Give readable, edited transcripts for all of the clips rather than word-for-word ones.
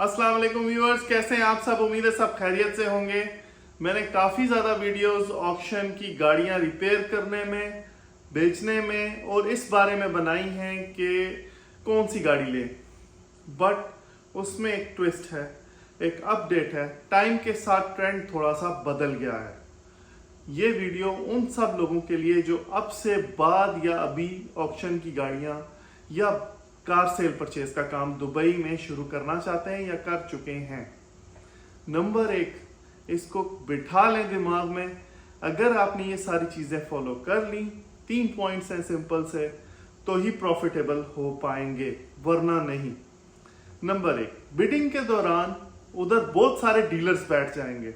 अस्सलाम वालेकुम व्यूअर्स, कैसे हैं आप सब। उम्मीद है सब खैरियत से होंगे। मैंने काफ़ी ज़्यादा वीडियोस ऑक्शन की गाड़ियां रिपेयर करने में, बेचने में और इस बारे में बनाई हैं कि कौन सी गाड़ी लें, बट उसमें एक ट्विस्ट है, एक अपडेट है। टाइम के साथ ट्रेंड थोड़ा सा बदल गया है। ये वीडियो उन सब लोगों के लिए जो अब से बाद या अभी ऑक्शन की गाड़ियां या कार सेल परचेज का काम दुबई में शुरू करना चाहते हैं या कर चुके हैं। नंबर 1, इसको बिठा लें दिमाग में। अगर आपने ये सारी चीजें फॉलो कर ली, 3 पॉइंट्स हैं सिंपल से, तो ही प्रॉफिटेबल हो पाएंगे, वरना नहीं। नंबर 1, बिडिंग के दौरान उधर बहुत सारे डीलर्स बैठ जाएंगे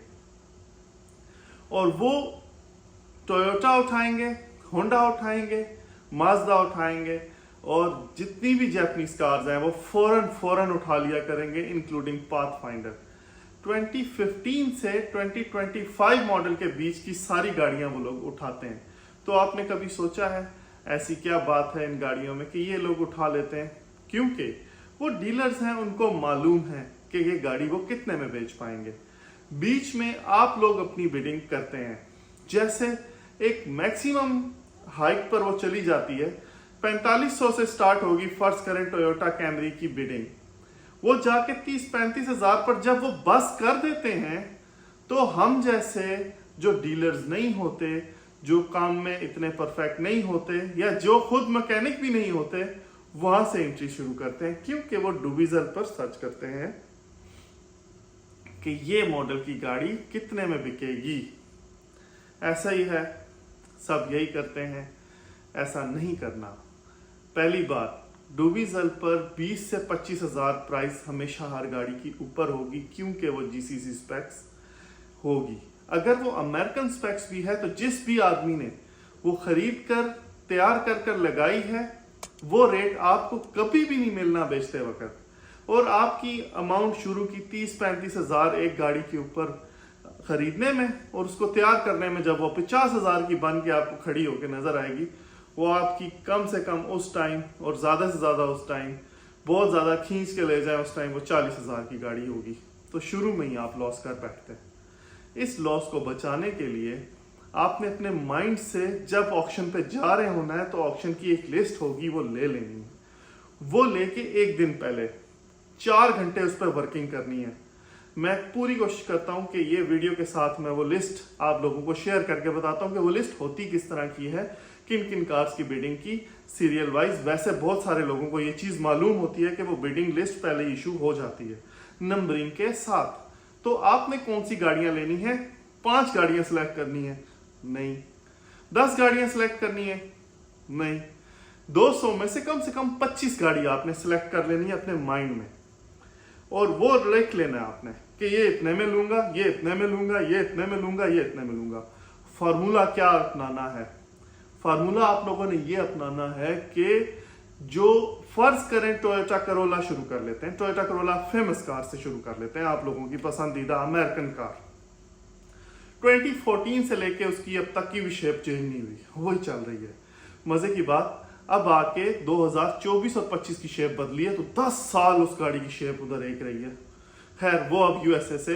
और वो टोयोटा उठाएंगे, होंडा उठाएंगे, माजदा उठाएंगे और जितनी भी जापानीज कार्स हैं वो फौरन उठा लिया करेंगे, इंक्लूडिंग पाथफाइंडर। 2015 से 2025 मॉडल के बीच की सारी गाड़ियां वो लोग उठाते हैं। तो आपने कभी सोचा है ऐसी क्या बात है इन गाड़ियों में कि ये लोग उठा लेते हैं? क्योंकि वो डीलर्स हैं, उनको मालूम है कि ये गाड़ी वो कितने में बेच पाएंगे। बीच में आप लोग अपनी बिडिंग करते हैं, जैसे एक मैक्सिमम हाइक पर वो चली जाती है, 4500 से स्टार्ट होगी। फर्ज करें टोयोटा कैमरी की बिडिंग, वो जाके 30-35 हजार पर जब वो बस कर देते हैं, तो हम जैसे जो डीलर्स नहीं होते, जो काम में इतने परफेक्ट नहीं होते या जो खुद मैकेनिक भी नहीं होते, वहां से एंट्री शुरू करते हैं, क्योंकि वो डुबीजल पर सर्च करते हैं कि ये मॉडल की गाड़ी कितने में बिकेगी। ऐसा ही है, सब यही करते हैं। ऐसा नहीं करना। पहली बात, डुबीजल पर 20 से 25 हजार प्राइस हमेशा हर गाड़ी की ऊपर होगी, क्योंकि वो जीसीसी स्पेक्स होगी। अगर वो अमेरिकन स्पेक्स भी है, तो जिस भी आदमी ने वो खरीद कर तैयार कर लगाई है, वो रेट आपको कभी भी नहीं मिलना बेचते वक्त। और आपकी अमाउंट शुरू की 30-35 हजार एक गाड़ी के ऊपर खरीदने में, और उसको तैयार करने में जब वो 50 हजार की बन के आपको खड़ी होकर नजर आएगी, वो आपकी कम से कम उस टाइम और ज्यादा से ज्यादा उस टाइम बहुत ज्यादा खींच के ले जाए, उस टाइम वो 40 हजार की गाड़ी होगी। तो शुरू में ही आप लॉस कर बैठते हैं। इस लॉस को बचाने के लिए आपने अपने माइंड से जब ऑक्शन पे जा रहे होना है, तो ऑक्शन की एक लिस्ट होगी, वो ले लेनी है। वो लेके एक दिन पहले 4 घंटे उस पर वर्किंग करनी है। मैं पूरी कोशिश करता हूं कि ये वीडियो के साथ मैं वो लिस्ट आप लोगों को शेयर करके बताता हूं कि वो लिस्ट होती किस तरह की है, किन किन कार्स की बिडिंग की सीरियल वाइज। वैसे बहुत सारे लोगों को ये चीज मालूम होती है कि वो बिडिंग लिस्ट पहले इशू हो जाती है नंबरिंग के साथ। तो आपने कौन सी गाड़ियां लेनी है? 5 गाड़ियां सिलेक्ट करनी है? नहीं। 10 गाड़ियां सिलेक्ट करनी है? नहीं। 200 में से कम 25 गाड़ी आपने सिलेक्ट कर लेनी है अपने माइंड में, और वो लिख लेना है आपने कि ये इतने में लूंगा, ये इतने में लूंगा, ये इतने में लूंगा, ये इतने में लूंगा। फार्मूला क्या अपनाना है? फार्मूला आप लोगों ने ये अपनाना है कि जो फर्ज करें टोयोटा करोला शुरू कर लेते हैं, टोयोटा करोला फेमस कार से शुरू कर लेते हैं, आप लोगों की पसंदीदा अमेरिकन कार। 2014 से लेके उसकी अब तक की भी शेप चेंज नहीं हुई, वही चल रही है। मजे की बात, अब आके 2024 और 25 की शेप बदली है, तो 10 साल उस गाड़ी की शेप उधर एक रही है। खैर, वो अब यूएसए से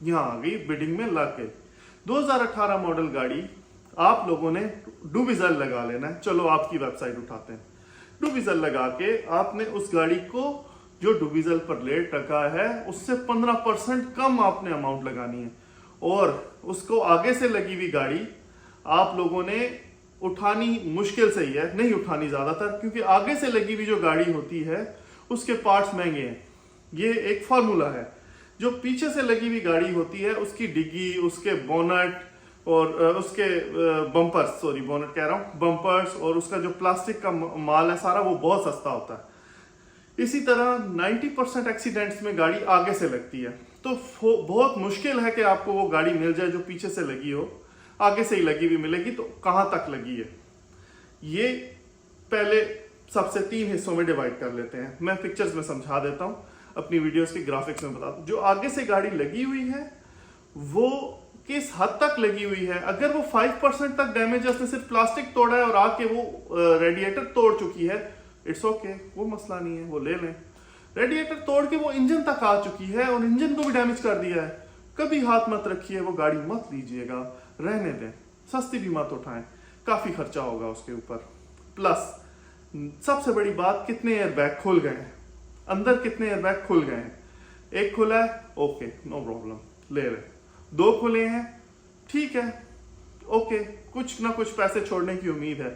यहाँ आ गई, बिडिंग में लग गई। 2018 मॉडल गाड़ी आप लोगों ने डुबीजल लगा लेना है। चलो आपकी वेबसाइट उठाते हैं। डुबीजल लगा के आपने उस गाड़ी को जो डुबीजल पर रेट रखा है उससे 15% कम आपने अमाउंट लगानी है, और उसको आगे से लगी हुई गाड़ी आप लोगों ने उठानी मुश्किल से ही है, नहीं उठानी ज्यादातर, क्योंकि आगे से लगी हुई जो गाड़ी होती है उसके पार्ट्स महंगे हैं। ये एक फॉर्मूला है। जो पीछे से लगी हुई गाड़ी होती है उसकी डिग्गी, उसके बोनट और उसके बम्पर्स, सॉरी बोनट कह रहा हूं, बम्पर्स और उसका जो प्लास्टिक का माल है सारा, वो बहुत सस्ता होता है। इसी तरह 90% एक्सीडेंट्स में गाड़ी आगे से लगती है, तो बहुत मुश्किल है कि आपको वो गाड़ी मिल जाए जो पीछे से लगी हो। आगे से ही लगी हुई मिलेगी, तो कहां तक लगी है ये पहले सबसे 3 हिस्सों में डिवाइड कर लेते हैं। मैं पिक्चर्स में समझा देता हूं, अपनी वीडियोस की ग्राफिक्स में बताता हूं। जो आगे से गाड़ी लगी हुई है वो किस हद तक लगी हुई है। अगर वो 5% तक डैमेज है, उसने सिर्फ प्लास्टिक तोड़ा है और आके वो रेडिएटर तोड़ चुकी है, इट्स ओके, वो मसला नहीं है, वो ले लें। रेडिएटर तोड़ के वो इंजन तक आ चुकी है और इंजन को भी डैमेज कर दिया है। कभी हाथ मत रखिए, वो गाड़ी मत लीजिएगा, रहने दें, सस्ती भी मत उठाएं, काफी खर्चा होगा उसके ऊपर। प्लस सबसे बड़ी बात, कितने एयरबैग खुल गए हैं, अंदर कितने एयरबैग खुल गए हैं। एक खुला है, ओके नो प्रॉब्लम, ले रहे। 2 खुले हैं, ठीक है, ओके, कुछ ना कुछ पैसे छोड़ने की उम्मीद है।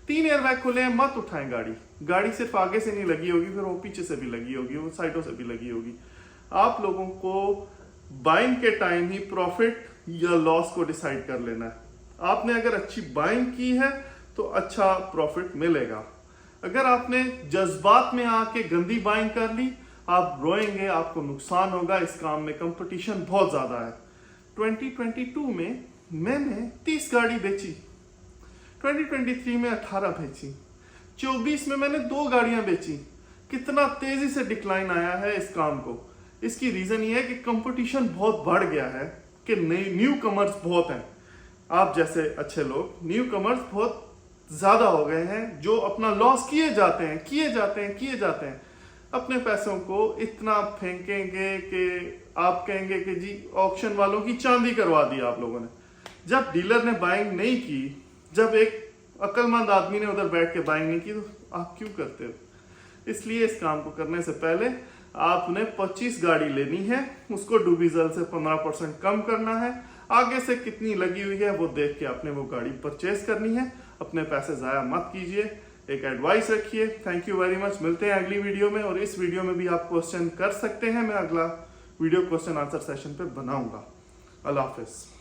3 एयरबैग खुले हैं, मत उठाएं गाड़ी सिर्फ आगे से नहीं लगी होगी, फिर वो पीछे से भी लगी होगी, वो साइडों से भी लगी होगी। आप लोगों को बाइंग के टाइम ही प्रॉफिट या लॉस को डिसाइड कर लेना है। आपने अगर अच्छी बाइंग की है तो अच्छा प्रॉफिट मिलेगा। अगर आपने जज्बात में आके गंदी बाइंग कर ली, आप रोएंगे, आपको नुकसान होगा। इस काम में कंपटीशन बहुत ज्यादा है। 2022 में मैंने 30 गाड़ी बेची, 2023 में 18 बेची, 24 में मैंने 2 गाड़ियां बेची। कितना तेजी से डिक्लाइन आया है इस काम को। इसकी रीजन ये है कि कंपटीशन बहुत बढ़ गया है, कि न्यू कमर्स बहुत हैं। आप जैसे अच्छे लोग, न्यू कमर्स बहुत ज्यादा हो गए हैं, जो अपना लॉस किए जाते हैं। अपने पैसों को इतना फेंकेंगे कि आप कहेंगे कि जी ऑक्शन वालों की चांदी करवा दी आप लोगों ने। जब डीलर ने बाइंग नहीं की, जब एक अक्लमंद आदमी ने उधर बैठ के बाइंग नहीं की, तो आप क्यों करते हो? इसलिए इस काम को करने से पहले आपने 25 गाड़ी लेनी है, उसको डुबीजल से 15% कम करना है। आगे से कितनी लगी हुई है वो देख के आपने वो गाड़ी परचेज करनी है। अपने पैसे जाया मत कीजिए, एक एडवाइस रखिए। Thank you very much. मिलते हैं अगली वीडियो में, और इस वीडियो में भी आप क्वेश्चन कर सकते हैं। मैं अगला वीडियो क्वेश्चन आंसर सेशन पे बनाऊंगा। अल्लाह हाफिज।